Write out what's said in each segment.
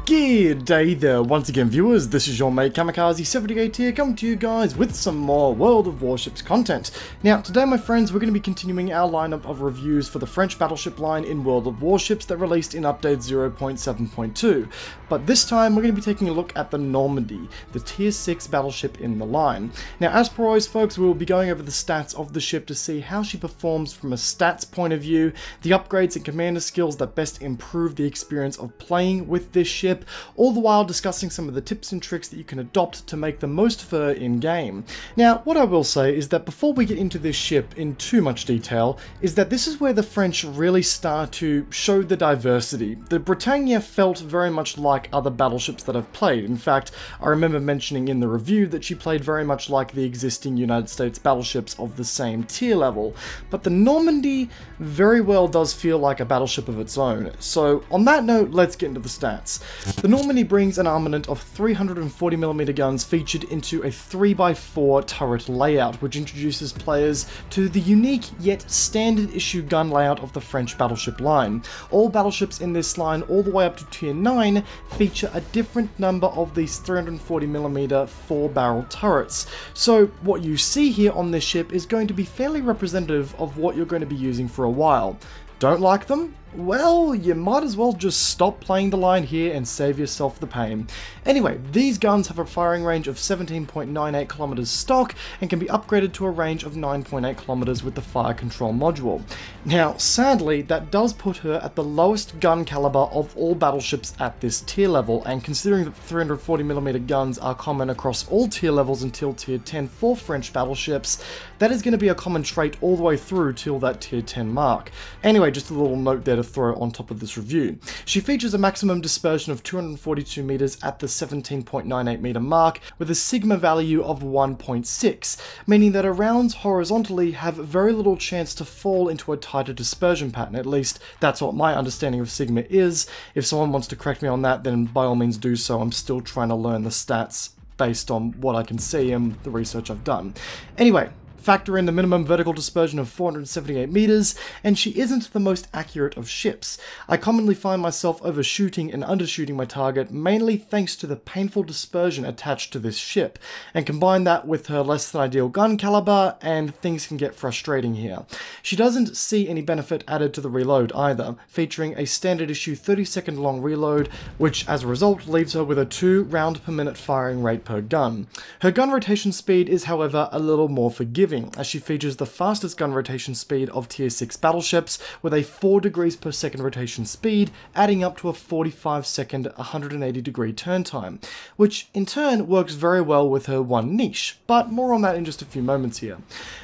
Good day there once again, viewers. This is your mate Kamikaze78 here, coming to you guys with some more World of Warships content. Now today, my friends, we're going to be continuing our lineup of reviews for the French battleship line in World of Warships that released in update 0.7.2. But this time we're going to be taking a look at the Normandy, the tier 6 battleship in the line. Now as per always, folks, we will be going over the stats of the ship to see how she performs from a stats point of view, the upgrades and commander skills that best improve the experience of playing with this ship, all the while discussing some of the tips and tricks that you can adopt to make the most of her in-game. Now, what I will say is that before we get into this ship in too much detail, is that this is where the French really start to show the diversity. The Britannia felt very much like other battleships that I've played. In fact, I remember mentioning in the review that she played very much like the existing United States battleships of the same tier level, but the Normandy very well does feel like a battleship of its own. So on that note, let's get into the stats. The Normandy brings an armament of 340mm guns featured into a 3x4 turret layout, which introduces players to the unique yet standard issue gun layout of the French battleship line. All battleships in this line, all the way up to tier 9, feature a different number of these 340mm 4-barrel turrets. So what you see here on this ship is going to be fairly representative of what you're going to be using for a while. Don't like them? Well, you might as well just stop playing the line here and save yourself the pain. Anyway, these guns have a firing range of 17.98 kilometers stock and can be upgraded to a range of 9.8 kilometers with the fire control module. Now, sadly, that does put her at the lowest gun caliber of all battleships at this tier level, and considering that 340mm guns are common across all tier levels until tier 10 for French battleships, that is going to be a common trait all the way through till that tier 10 mark. Anyway, just a little note there to throw on top of this review. She features a maximum dispersion of 242 meters at the 17.98 meter mark with a sigma value of 1.6, meaning that her rounds horizontally have very little chance to fall into a tighter dispersion pattern. At least that's what my understanding of sigma is. If someone wants to correct me on that, then by all means do so. I'm still trying to learn the stats based on what I can see and the research I've done. Anyway, factor in the minimum vertical dispersion of 478 meters, and she isn't the most accurate of ships. I commonly find myself overshooting and undershooting my target, mainly thanks to the painful dispersion attached to this ship, and combine that with her less than ideal gun caliber, and things can get frustrating here. She doesn't see any benefit added to the reload either, featuring a standard issue 30-second long reload, which as a result leaves her with a 2 round per minute firing rate per gun. Her gun rotation speed is, however, a little more forgiving, as she features the fastest gun rotation speed of tier 6 battleships with a 4 degrees per second rotation speed, adding up to a 45-second 180-degree turn time, which in turn works very well with her one niche, but more on that in just a few moments here.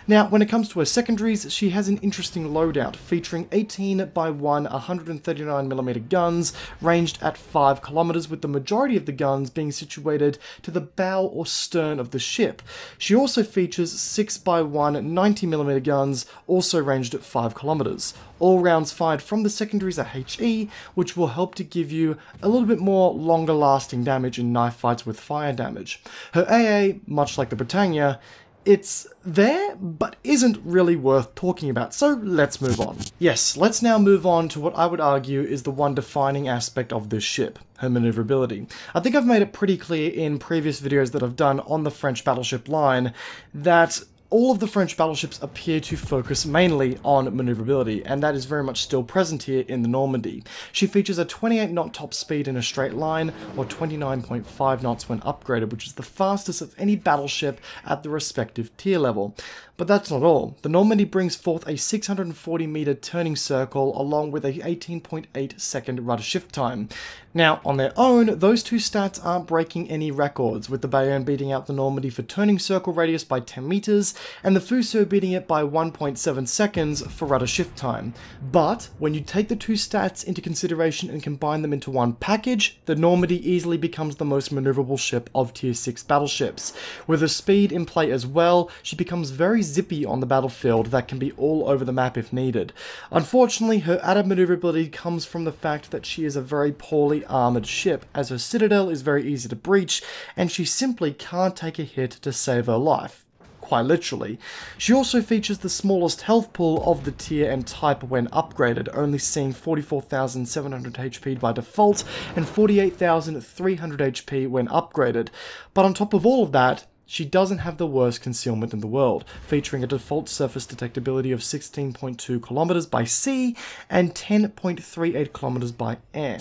Now, when it comes to her secondaries, she has an interesting loadout featuring 18x1 139mm guns ranged at 5 kilometers, with the majority of the guns being situated to the bow or stern of the ship. She also features 6x1 90mm guns, also ranged at 5 kilometers. All rounds fired from the secondaries are HE, which will help to give you a little bit more longer lasting damage in knife fights with fire damage. Her AA, much like the Britannia, it's there, but isn't really worth talking about, so let's move on. Yes, let's now move on to what I would argue is the one defining aspect of this ship, her maneuverability. I think I've made it pretty clear in previous videos that I've done on the French battleship line that all of the French battleships appear to focus mainly on maneuverability, and that is very much still present here in the Normandy. She features a 28 knot top speed in a straight line, or 29.5 knots when upgraded, which is the fastest of any battleship at the respective tier level. But that's not all. The Normandy brings forth a 640 meter turning circle along with a 18.8 second rudder shift time. Now, on their own, those two stats aren't breaking any records, with the Bayonne beating out the Normandy for turning circle radius by 10 meters, and the Fuso beating it by 1.7 seconds for rudder shift time. But when you take the two stats into consideration and combine them into one package, the Normandy easily becomes the most maneuverable ship of tier 6 battleships. With her speed in play as well, she becomes very zippy on the battlefield that can be all over the map if needed. Unfortunately, her added maneuverability comes from the fact that she is a very poorly armoured ship, as her citadel is very easy to breach, and she simply can't take a hit to save her life. quite literally. She also features the smallest health pool of the tier and type when upgraded, only seeing 44,700 HP by default and 48,300 HP when upgraded. But on top of all of that, she doesn't have the worst concealment in the world, featuring a default surface detectability of 16.2 kilometers by sea and 10.38 kilometers by air.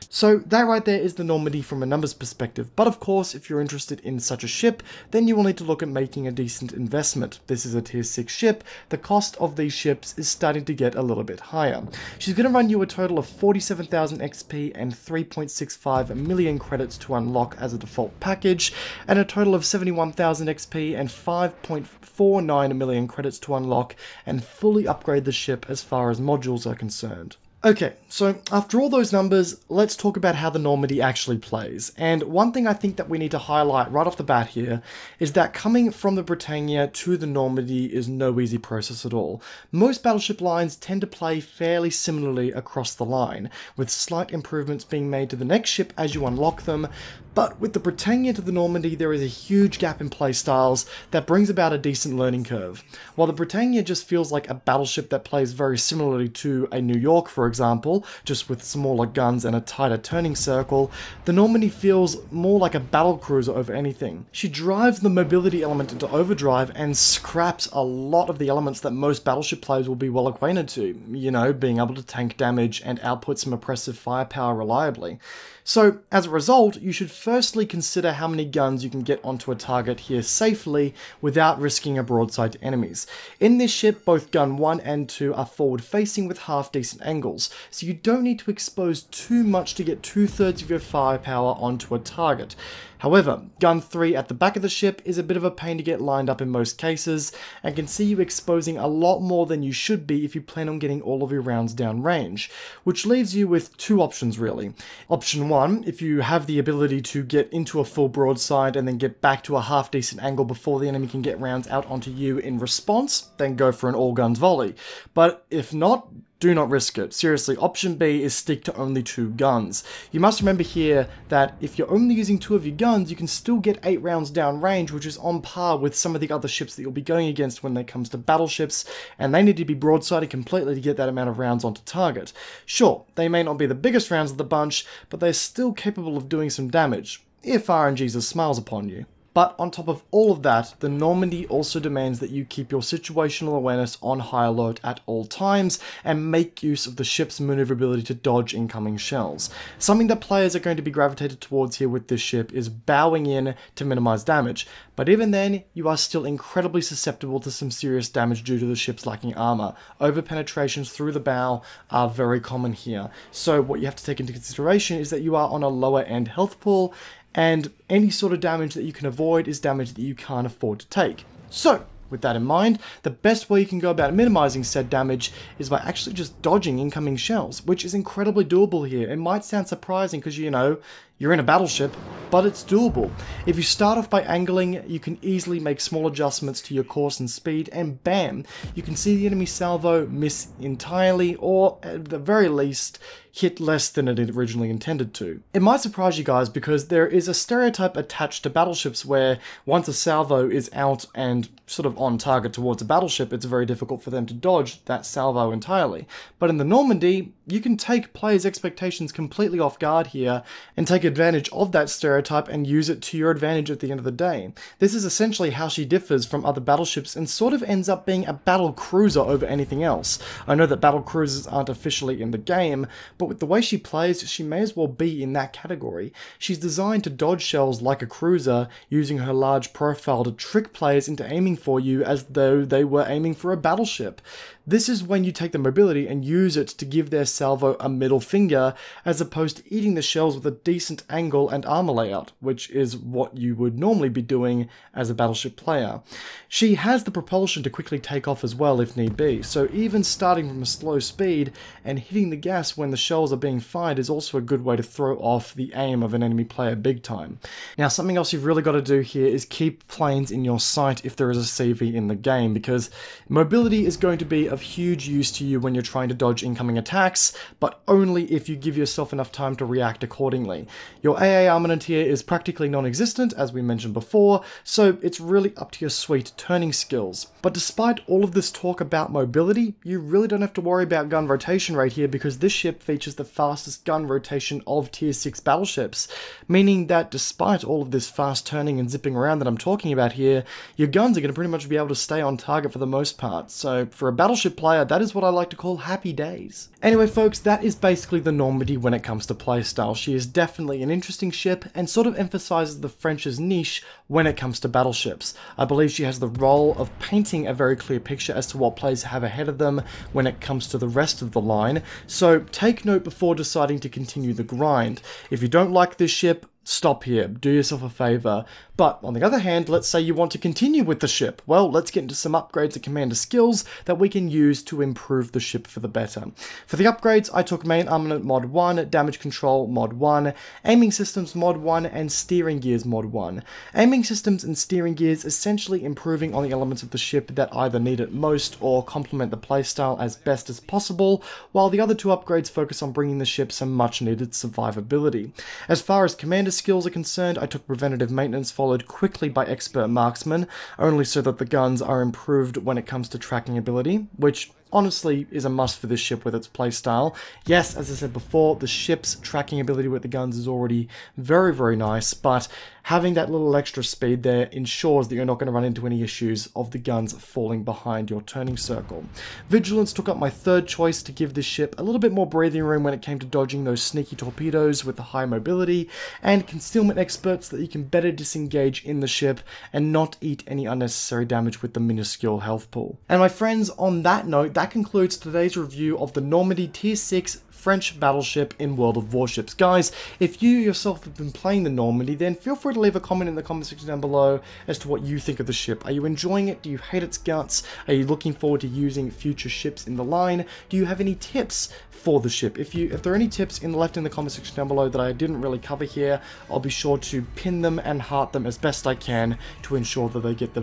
So that right there is the Normandy from a numbers perspective, but of course if you're interested in such a ship, then you will need to look at making a decent investment. This is a tier 6 ship, the cost of these ships is starting to get a little bit higher. She's going to run you a total of 47,000 XP and 3.65 million credits to unlock as a default package, and a total of 71,000 XP and 5.49 million credits to unlock and fully upgrade the ship as far as modules are concerned. Okay, so after all those numbers, let's talk about how the Normandy actually plays. And one thing I think that we need to highlight right off the bat here is that coming from the Britannia to the Normandy is no easy process at all. Most battleship lines tend to play fairly similarly across the line, with slight improvements being made to the next ship as you unlock them, but with the Britannia to the Normandy there is a huge gap in playstyles that brings about a decent learning curve. While the Britannia just feels like a battleship that plays very similarly to a New York, for example, just with smaller guns and a tighter turning circle, the Normandy feels more like a battle cruiser over anything. She drives the mobility element into overdrive and scraps a lot of the elements that most battleship players will be well acquainted to, you know, being able to tank damage and output some oppressive firepower reliably. So, as a result, you should firstly consider how many guns you can get onto a target here safely without risking a broadside to enemies. In this ship, both gun 1 and 2 are forward facing with half decent angles, so you don't need to expose too much to get 2/3 of your firepower onto a target. However, gun 3 at the back of the ship is a bit of a pain to get lined up in most cases, and can see you exposing a lot more than you should be if you plan on getting all of your rounds down range, which leaves you with two options really. Option 1, if you have the ability to get into a full broadside and then get back to a half decent angle before the enemy can get rounds out onto you in response, then go for an all guns volley. But if not, do not risk it. Seriously, option B is stick to only 2 guns. You must remember here that if you're only using 2 of your guns, you can still get 8 rounds down range, which is on par with some of the other ships that you'll be going against when it comes to battleships, and they need to be broadsided completely to get that amount of rounds onto target. Sure, they may not be the biggest rounds of the bunch, but they're still capable of doing some damage, if RNGesus smiles upon you. But on top of all of that, the Normandy also demands that you keep your situational awareness on high alert at all times and make use of the ship's maneuverability to dodge incoming shells. Something that players are going to be gravitated towards here with this ship is bowing in to minimize damage, but even then, you are still incredibly susceptible to some serious damage due to the ship's lacking armor. Over-penetrations through the bow are very common here, so what you have to take into consideration is that you are on a lower end health pool, and any sort of damage that you can avoid is damage that you can't afford to take. So, with that in mind, the best way you can go about minimizing said damage is by actually just dodging incoming shells, which is incredibly doable here. It might sound surprising because, you know, you're in a battleship, but it's doable. If you start off by angling, you can easily make small adjustments to your course and speed, and bam, you can see the enemy salvo miss entirely, or at the very least, hit less than it originally intended to. It might surprise you guys because there is a stereotype attached to battleships where once a salvo is out and sort of on target towards a battleship, it's very difficult for them to dodge that salvo entirely. But in the Normandy, you can take players' expectations completely off guard here and take advantage of that stereotype and use it to your advantage at the end of the day. This is essentially how she differs from other battleships and sort of ends up being a battle cruiser over anything else. I know that battle cruisers aren't officially in the game, but with the way she plays, she may as well be in that category. She's designed to dodge shells like a cruiser, using her large profile to trick players into aiming for you as though they were aiming for a battleship. This is when you take the mobility and use it to give their salvo a middle finger, as opposed to eating the shells with a decent angle and armor layout, which is what you would normally be doing as a battleship player. She has the propulsion to quickly take off as well if need be, so even starting from a slow speed and hitting the gas when the shells are being fired is also a good way to throw off the aim of an enemy player big time. Now, something else you've really got to do here is keep planes in your sight if there is a a CV in the game, because mobility is going to be of huge use to you when you're trying to dodge incoming attacks, but only if you give yourself enough time to react accordingly. Your AA armament here is practically non-existent, as we mentioned before, so it's really up to your sweet turning skills. But despite all of this talk about mobility, you really don't have to worry about gun rotation right here, because this ship features the fastest gun rotation of tier 6 battleships, meaning that despite all of this fast turning and zipping around that I'm talking about here, your guns are going to pretty much be able to stay on target for the most part. So for a battleship player, that is what I like to call happy days. Anyway folks, that is basically the Normandy when it comes to playstyle. She is definitely an interesting ship and sort of emphasizes the French's niche when it comes to battleships. I believe she has the role of painting a very clear picture as to what players have ahead of them when it comes to the rest of the line, so take note before deciding to continue the grind. If you don't like this ship, stop here, do yourself a favor. But on the other hand, let's say you want to continue with the ship. Well, let's get into some upgrades and commander skills that we can use to improve the ship for the better. For the upgrades, I took main armament mod 1, damage control mod 1, aiming systems mod 1, and steering gears mod 1. Aiming systems and steering gears essentially improving on the elements of the ship that either need it most or complement the playstyle as best as possible, while the other two upgrades focus on bringing the ship some much needed survivability. As far as commander skills are concerned, I took preventative maintenance followed quickly by expert marksman, only so that the guns are improved when it comes to tracking ability, which honestly is a must for this ship with its playstyle. Yes, as I said before, the ship's tracking ability with the guns is already very, very nice, but having that little extra speed there ensures that you're not going to run into any issues of the guns falling behind your turning circle. Vigilance took up my third choice to give this ship a little bit more breathing room when it came to dodging those sneaky torpedoes with the high mobility, and concealment experts so that you can better disengage in the ship and not eat any unnecessary damage with the minuscule health pool. And my friends, on that note, that concludes today's review of the Normandy Tier 6 French battleship in World of Warships. Guys, if you yourself have been playing the Normandy, then feel free to leave a comment in the comment section down below as to what you think of the ship. Are you enjoying it? Do you hate its guts? Are you looking forward to using future ships in the line? Do you have any tips for the ship? If there are any tips left in the comment section down below that I didn't really cover here, I'll be sure to pin them and heart them as best I can to ensure that they get the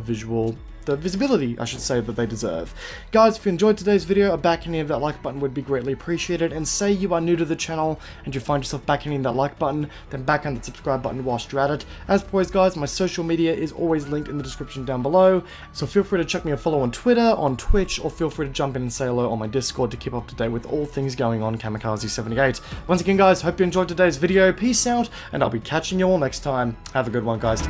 visibility, I should say, that they deserve. Guys, if you enjoyed today's video, a backhand of that like button would be greatly appreciated, and say you are new to the channel and you find yourself backhanding that like button, then backhand that subscribe button whilst you're at it. As always guys, my social media is always linked in the description down below, so feel free to check me a follow on Twitter, on Twitch, or feel free to jump in and say hello on my Discord to keep up to date with all things going on Kamikaze78. Once again guys, hope you enjoyed today's video, peace out, and I'll be catching you all next time. Have a good one guys.